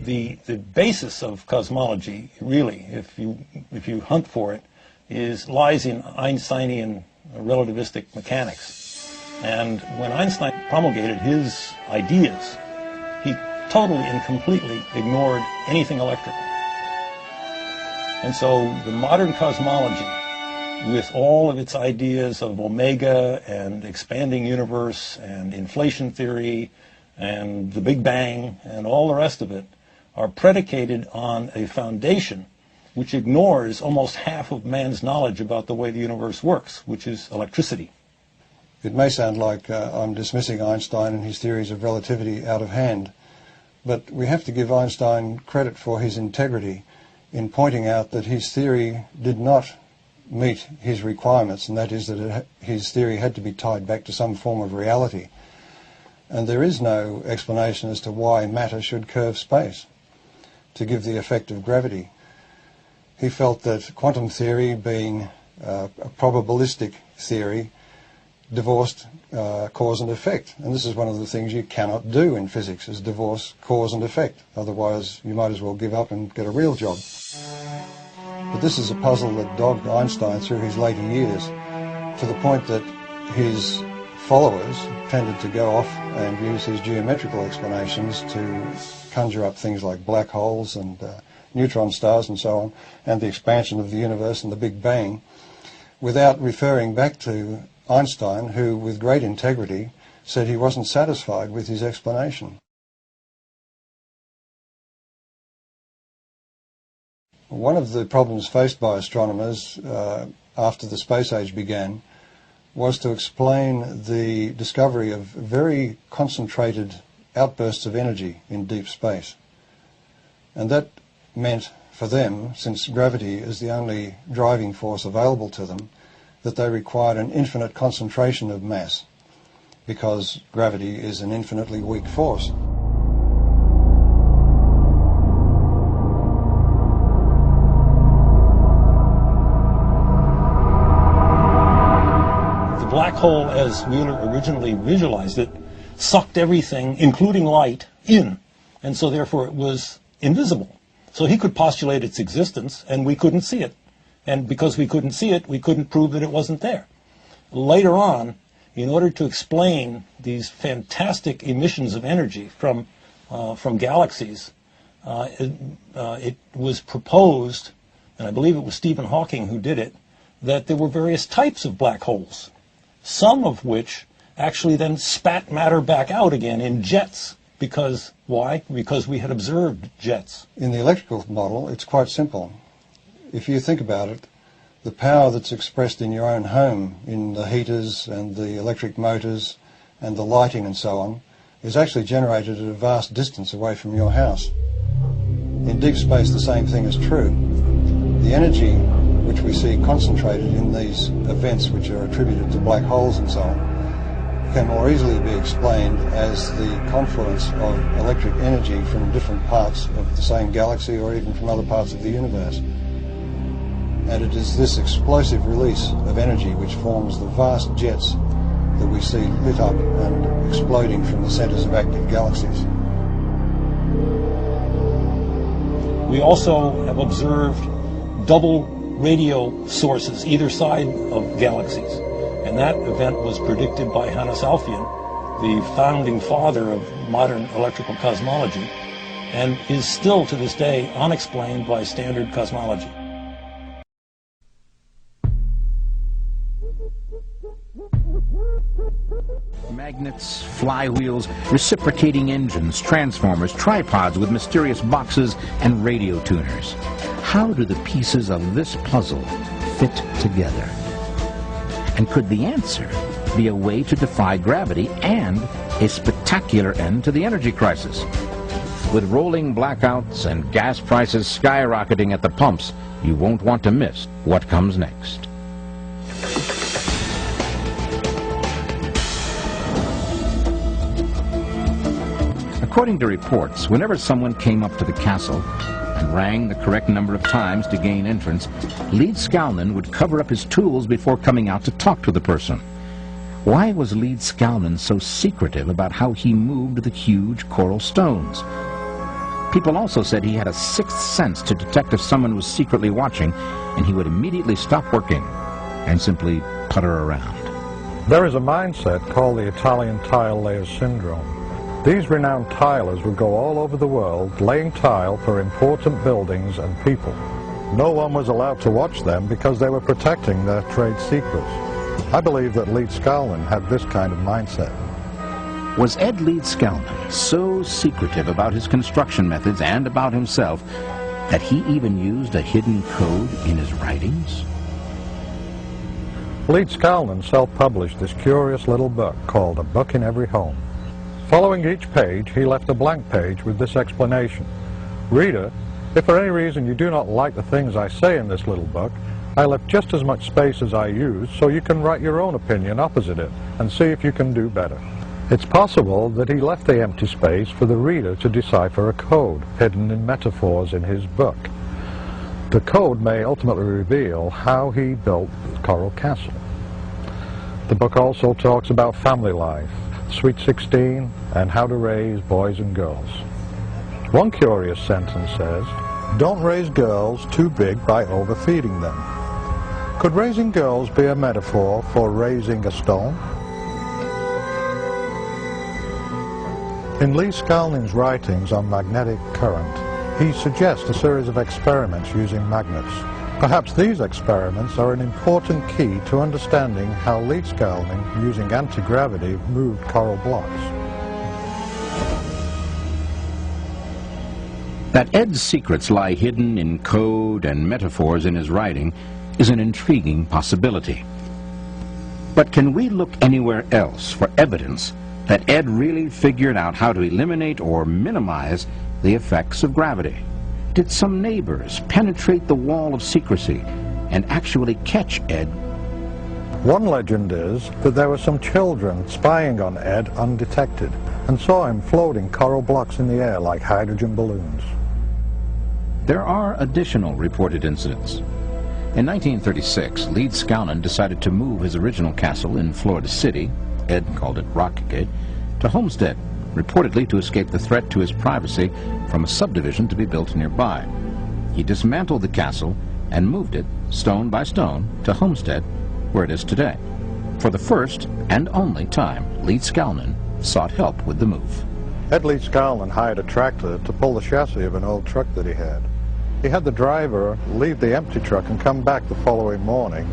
The basis of cosmology, really, if you hunt for it, lies in Einsteinian relativistic mechanics. And when Einstein promulgated his ideas, he totally and completely ignored anything electrical. And so the modern cosmology, with all of its ideas of omega and expanding universe and inflation theory and the Big Bang and all the rest of it, are predicated on a foundation which ignores almost half of man's knowledge about the way the universe works, which is electricity. It may sound like I'm dismissing Einstein and his theories of relativity out of hand, but we have to give Einstein credit for his integrity in pointing out that his theory did not meet his requirements, and that is that his theory had to be tied back to some form of reality. And there is no explanation as to why matter should curve space to give the effect of gravity. He felt that quantum theory, being a probabilistic theory, divorced cause and effect. And this is one of the things you cannot do in physics, is divorce cause and effect. Otherwise, you might as well give up and get a real job. But this is a puzzle that dogged Einstein through his later years, to the point that his followers tended to go off and use his geometrical explanations to conjure up things like black holes and neutron stars and so on, and the expansion of the universe and the Big Bang, without referring back to Einstein, who, with great integrity, said he wasn't satisfied with his explanation. One of the problems faced by astronomers after the space age began was to explain the discovery of very concentrated outbursts of energy in deep space. And that meant for them, since gravity is the only driving force available to them, that they required an infinite concentration of mass, because gravity is an infinitely weak force. The black hole, as Wheeler originally visualized it, sucked everything, including light, in, and so therefore it was invisible. So he could postulate its existence, and we couldn't see it. And because we couldn't see it, we couldn't prove that it wasn't there. Later on, in order to explain these fantastic emissions of energy from galaxies, it was proposed, and I believe it was Stephen Hawking who did it, that there were various types of black holes, some of which actually then spat matter back out again in jets. Because, why? Because we had observed jets. In the electrical model, it's quite simple. If you think about it, the power that's expressed in your own home, in the heaters and the electric motors and the lighting and so on, is actually generated at a vast distance away from your house. In deep space, the same thing is true. The energy which we see concentrated in these events, which are attributed to black holes and so on, can more easily be explained as the confluence of electric energy from different parts of the same galaxy or even from other parts of the universe. And it is this explosive release of energy which forms the vast jets that we see lit up and exploding from the centers of active galaxies. We also have observed double radio sources either side of galaxies. And that event was predicted by Hannes Alfvén, the founding father of modern electrical cosmology, and is still to this day unexplained by standard cosmology. Magnets, flywheels, reciprocating engines, transformers, tripods with mysterious boxes, and radio tuners. How do the pieces of this puzzle fit together? And could the answer be a way to defy gravity and a spectacular end to the energy crisis? With rolling blackouts and gas prices skyrocketing at the pumps, you won't want to miss what comes next. According to reports, whenever someone came up to the castle and rang the correct number of times to gain entrance, Lead Skalnin would cover up his tools before coming out to talk to the person. Why was Lead Scalman so secretive about how he moved the huge coral stones? People also said he had a sixth sense to detect if someone was secretly watching, and he would immediately stop working and simply putter around. There is a mindset called the Italian tile layer syndrome. These renowned tilers would go all over the world laying tile for important buildings and people. No one was allowed to watch them because they were protecting their trade secrets. I believe that Lead Scalman had this kind of mindset. Was Ed Lead Scalman so secretive about his construction methods and about himself that he even used a hidden code in his writings? Lead Scalman self-published this curious little book called A Book in Every Home. Following each page, he left a blank page with this explanation. Reader, if for any reason you do not like the things I say in this little book, I left just as much space as I used, so you can write your own opinion opposite it and see if you can do better. It's possible that he left the empty space for the reader to decipher a code hidden in metaphors in his book. The code may ultimately reveal how he built the Coral Castle. The book also talks about family life, Sweet 16, and how to raise boys and girls. One curious sentence says, "Don't raise girls too big by overfeeding them." Could raising girls be a metaphor for raising a stone? In Lee Scalman's writings on magnetic current, he suggests a series of experiments using magnets. Perhaps these experiments are an important key to understanding how Lee Scalman, using anti-gravity, moved coral blocks. That Ed's secrets lie hidden in code and metaphors in his writing is an intriguing possibility. But can we look anywhere else for evidence that Ed really figured out how to eliminate or minimize the effects of gravity? Did some neighbors penetrate the wall of secrecy and actually catch Ed? One legend is that there were some children spying on Ed undetected and saw him floating coral blocks in the air like hydrogen balloons. There are additional reported incidents. In 1936, Lead Scalman decided to move his original castle in Florida City, Ed called it Rockgate, to Homestead, reportedly to escape the threat to his privacy from a subdivision to be built nearby. He dismantled the castle and moved it, stone by stone, to Homestead, where it is today. For the first and only time, Lead Scalman sought help with the move. Ed Lead Scalman hired a tractor to pull the chassis of an old truck that he had. He had the driver leave the empty truck and come back the following morning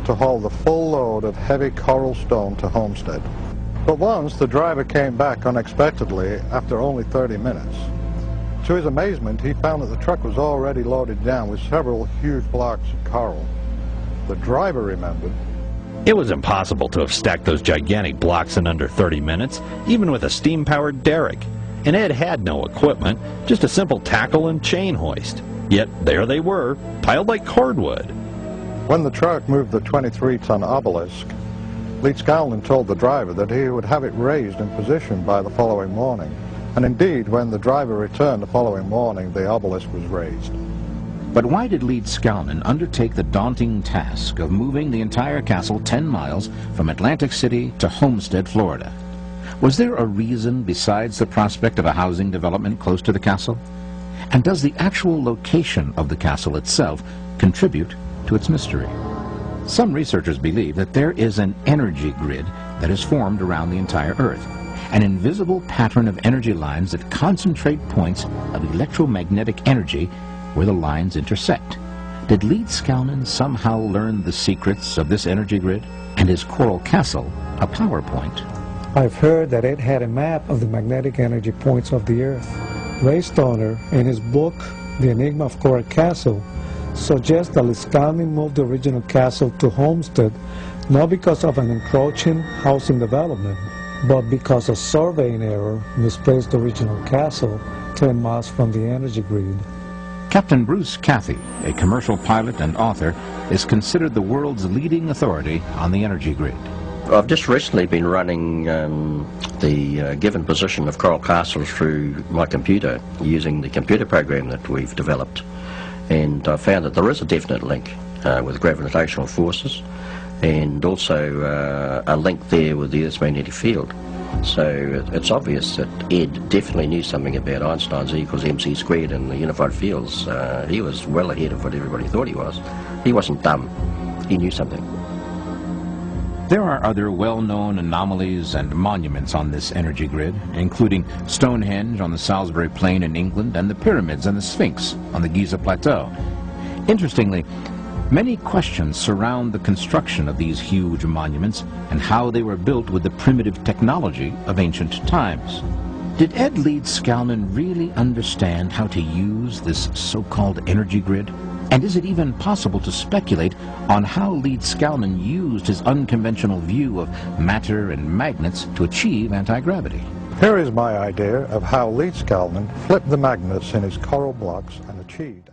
to haul the full load of heavy coral stone to Homestead. But once the driver came back unexpectedly after only 30 minutes. To his amazement, he found that the truck was already loaded down with several huge blocks of coral. The driver remembered, "It was impossible to have stacked those gigantic blocks in under 30 minutes, even with a steam-powered derrick. And Ed had no equipment, just a simple tackle and chain hoist. Yet there they were, piled like cordwood." When the truck moved the 23-ton obelisk, Lead Scalman told the driver that he would have it raised in position by the following morning. And indeed, when the driver returned the following morning, the obelisk was raised. But why did Lead Scalman undertake the daunting task of moving the entire castle 10 miles from Atlantic City to Homestead, Florida? Was there a reason besides the prospect of a housing development close to the castle? And does the actual location of the castle itself contribute to its mystery? Some researchers believe that there is an energy grid that is formed around the entire Earth, an invisible pattern of energy lines that concentrate points of electromagnetic energy where the lines intersect. Did Lead Scalman somehow learn the secrets of this energy grid? And is Coral Castle a PowerPoint? I've heard that Ed had a map of the magnetic energy points of the Earth. Ray Stoner, in his book, The Enigma of Coral Castle, suggests that Lead Scalman moved the original castle to Homestead not because of an encroaching housing development, but because a surveying error misplaced the original castle 10 miles from the energy grid. Captain Bruce Cathy, a commercial pilot and author, is considered the world's leading authority on the energy grid. I've just recently been running the given position of coral castles through my computer using the computer program that we've developed, and I found that there is a definite link with gravitational forces. and also a link there with the Earth's magnetic field. So it's obvious that Ed definitely knew something about Einstein's E equals mc squared and the unified fields. He was well ahead of what everybody thought he was. He wasn't dumb. He knew something. There are other well-known anomalies and monuments on this energy grid, including Stonehenge on the Salisbury Plain in England and the pyramids and the Sphinx on the Giza Plateau. Interestingly, many questions surround the construction of these huge monuments and how they were built with the primitive technology of ancient times. Did Ed Leeds-Skalman really understand how to use this so-called energy grid? And is it even possible to speculate on how Leeds-Skalman used his unconventional view of matter and magnets to achieve anti-gravity? Here is my idea of how Leeds-Skalman flipped the magnets in his coral blocks and achieved